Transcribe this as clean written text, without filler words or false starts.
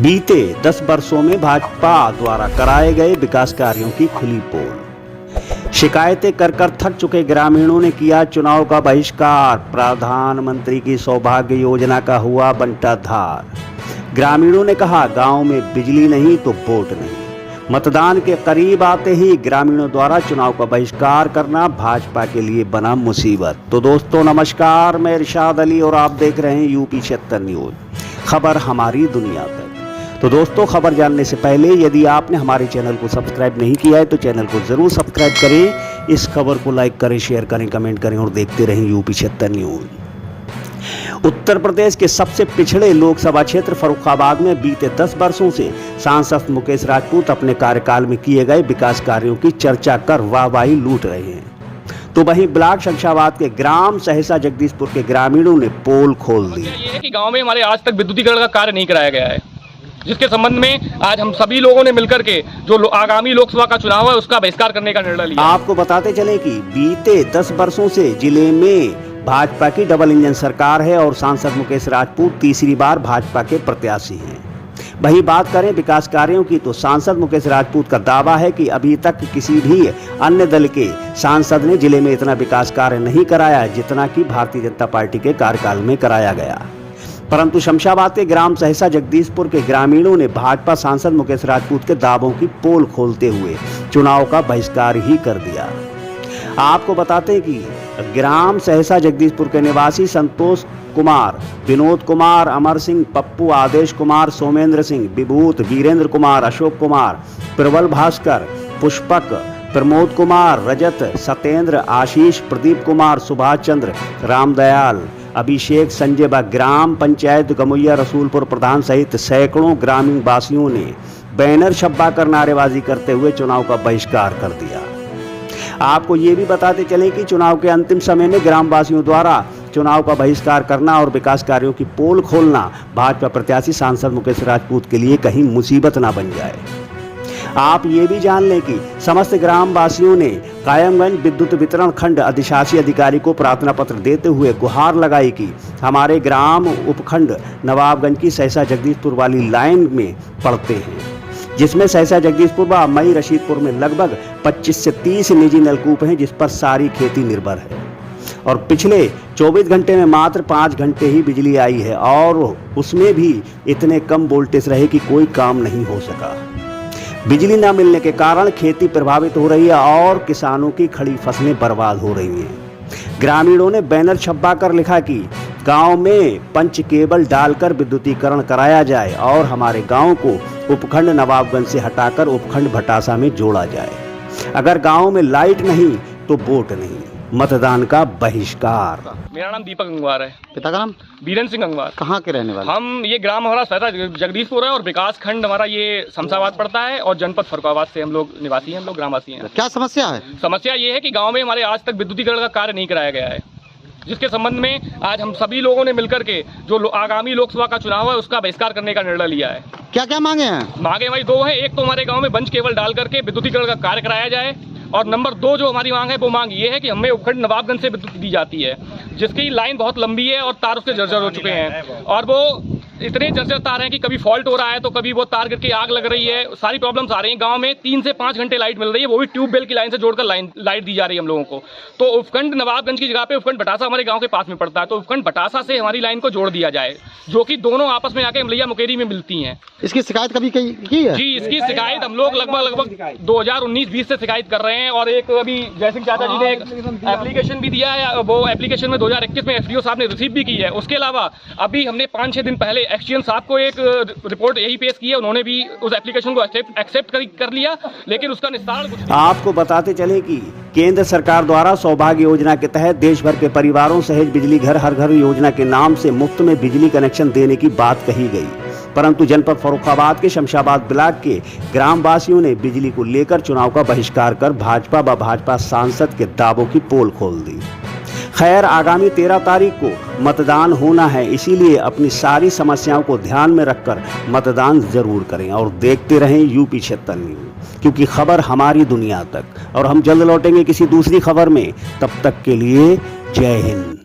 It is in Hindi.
बीते 10 वर्षों में भाजपा द्वारा कराए गए विकास कार्यों की खुली पोल। शिकायतें कर कर थक चुके ग्रामीणों ने किया चुनाव का बहिष्कार। प्रधानमंत्री की सौभाग्य योजना का हुआ बंटाधार। ग्रामीणों ने कहा, गांव में बिजली नहीं तो वोट नहीं। मतदान के करीब आते ही ग्रामीणों द्वारा चुनाव का बहिष्कार करना भाजपा के लिए बना मुसीबत। तो दोस्तों नमस्कार, मैं इरशाद अली और आप देख रहे हैं यूपी 76 न्यूज, खबर हमारी दुनिया तक। तो दोस्तों, खबर जानने से पहले यदि आपने हमारे चैनल को सब्सक्राइब नहीं किया है तो चैनल को जरूर सब्सक्राइब करें, इस खबर को लाइक करें, शेयर करें, कमेंट करें और देखते रहें यूपी 76 न्यूज। उत्तर प्रदेश के सबसे पिछड़े लोकसभा क्षेत्र फर्रुखाबाद में बीते 10 वर्षों से सांसद मुकेश राजपूत अपने कार्यकाल में किए गए विकास कार्यों की चर्चा कर वाहवाही लूट रहे हैं। तो वहीं ब्लॉक शमशाबाद के ग्राम सहसा जगदीशपुर के ग्रामीणों ने पोल खोल दी। ये है कि गांव में हमारे आज तक विद्युतीकरण का कार्य नहीं कराया गया है, जिसके संबंध में आज हम सभी लोगों ने मिलकर के जो आगामी लोकसभा का चुनाव है उसका बहिष्कार करने का निर्णय लिया। आपको बताते चले कि बीते 10 वर्षों से जिले में भाजपा की डबल इंजन सरकार है और सांसद मुकेश राजपूत तीसरी बार भाजपा के प्रत्याशी हैं। वही बात करें विकास कार्यों की तो सांसद मुकेश राजपूत का दावा है कि अभी तक किसी भी अन्य दल के सांसद ने जिले में इतना विकास कार्य नहीं कराया जितना कि भारतीय जनता पार्टी के कार्यकाल में कराया गया। परंतु शमशाबाद के ग्राम सहसा जगदीशपुर के ग्रामीणों ने भाजपा सांसद मुकेश राजपूत के दावों की पोल खोलते हुए चुनाव का बहिष्कार ही कर दिया। आपको बताते हैं कि ग्राम सहसा जगदीशपुर के निवासी संतोष कुमार, विनोद कुमार, अमर सिंह, पप्पू, आदेश कुमार, सोमेंद्र सिंह, विभूत, वीरेंद्र कुमार, अशोक कुमार, प्रबल भास्कर, पुष्पक, प्रमोद कुमार, रजत, सत्येंद्र, आशीष, प्रदीप कुमार, सुभाष चंद्र, रामदयाल, अभिषेक, संजय व ग्राम पंचायत गमुइया रसूलपुर प्रधान सहित सैकड़ों ग्रामीण वासियों ने बैनर छपवा कर नारेबाजी करते हुए चुनाव का बहिष्कार कर दिया। आपको ये भी बताते चलें कि चुनाव के अंतिम समय में ग्रामवासियों द्वारा चुनाव का बहिष्कार करना और विकास कार्यों की पोल खोलना भाजपा प्रत्याशी सांसद मुकेश राजपूत के लिए कहीं मुसीबत ना बन जाए। आप ये भी जान लें कि समस्त ग्रामवासियों ने कायमगंज विद्युत वितरण खंड अधिशासी अधिकारी को प्रार्थना पत्र देते हुए गुहार लगाई कि हमारे ग्राम उपखंड नवाबगंज की सहसा जगदीशपुर वाली लाइन में पड़ते हैं, जिसमें सहसा जगदीशपुर व मई रशीदपुर में लगभग 25 से 30 निजी नलकूप हैं जिस पर सारी खेती निर्भर है और पिछले 24 घंटे में मात्र 5 घंटे ही बिजली आई है और उसमें भी इतने कम वोल्टेज रहे कि कोई काम नहीं हो सका। बिजली न मिलने के कारण खेती प्रभावित हो रही है और किसानों की खड़ी फसलें बर्बाद हो रही हैं। ग्रामीणों ने बैनर छपवा कर लिखा कि गांव में पंच केबल डालकर विद्युतीकरण कराया जाए और हमारे गांव को उपखंड नवाबगंज से हटाकर उपखंड भटासा में जोड़ा जाए। अगर गांव में लाइट नहीं तो वोट नहीं, मतदान का बहिष्कार। मेरा नाम दीपक गंगवार है। पिता का नाम वीरेंद्र सिंह गंगवार। कहाँ के रहने वाले? हम ये ग्राम हमारा सहसा जगदीशपुर है और विकास खंड हमारा ये शमशाबाद पड़ता है और जनपद फर्रुखाबाद से हम लोग निवासी हैं, हम लोग ग्रामवासी हैं। क्या समस्या है? समस्या ये है कि गाँव में हमारे आज तक विद्युतीकरण का कार्य नहीं कराया गया है, जिसके संबंध में आज हम सभी लोगों ने मिलकर के जो आगामी लोकसभा का चुनाव है उसका बहिष्कार करने का निर्णय लिया है। क्या क्या मांगे हैं? मांगे हमारी 2 हैं। एक तो हमारे गांव में बंच केबल डाल करके विद्युतीकरण का कार्य कराया जाए और नंबर 2 जो हमारी मांग है वो मांग ये है कि हमें उपखंड नवाबगंज से विद्युत दी जाती है, जिसकी लाइन बहुत लंबी है और तार उसके जर्जर हो चुके हैं और वो इतने जर्जर तार हैं कि कभी फॉल्ट हो रहा है तो कभी वो तार गिर के आग लग रही है। सारी प्रॉब्लम्स आ रही हैं। गांव में 3 से 5 घंटे लाइट मिल रही है, वो भी ट्यूबवेल की लाइन से जोड़कर लाइट दी जा रही है हम लोगों को। तो उपखंड नवाबगंज की जगह पे उपखंड भटासा हमारे गांव के पास में पड़ता है, तो उपखंड भटासा से हमारी लाइन को जोड़ दिया जाए, जो कि दोनों आपस में आके मलैया मुकेरी में मिलती हैं। इसकी शिकायत कभी की है? जी, इसकी शिकायत हम लोग लगभग 2019-20 से शिकायत कर रहे हैं और एक अभी जयसिंह चाचा जी ने एक एप्लीकेशन भी दिया है। वो एप्लीकेशन में 2021 में FDO साहब ने रिसीव भी की है। उसके अलावा अभी हमने 5-6 दिन पहले एक्सचेंज साहब को एक रिपोर्ट यही पेश की है, उन्होंने भी उस एप्लीकेशन को एक्सेप्ट कर लिया, लेकिन उसका निस्तारण कुछ नहीं। आपको बताते चले कि केंद्र सरकार द्वारा सौभाग्य योजना के तहत देश भर के परिवारों सहित बिजली घर हर घर योजना के नाम से मुफ्त में बिजली कनेक्शन देने की बात कही गई, परंतु जनपद फर्रुखाबाद के शमशाबाद ब्लॉक के ग्रामवासियों ने बिजली को लेकर चुनाव का बहिष्कार कर भाजपा व भाजपा सांसद के दावों की पोल खोल दी। खैर, आगामी 13 तारीख को मतदान होना है, इसीलिए अपनी सारी समस्याओं को ध्यान में रखकर मतदान जरूर करें और देखते रहें यूपी 76 न्यूज, क्योंकि खबर हमारी दुनिया तक। और हम जल्द लौटेंगे किसी दूसरी खबर में, तब तक के लिए जय हिंद।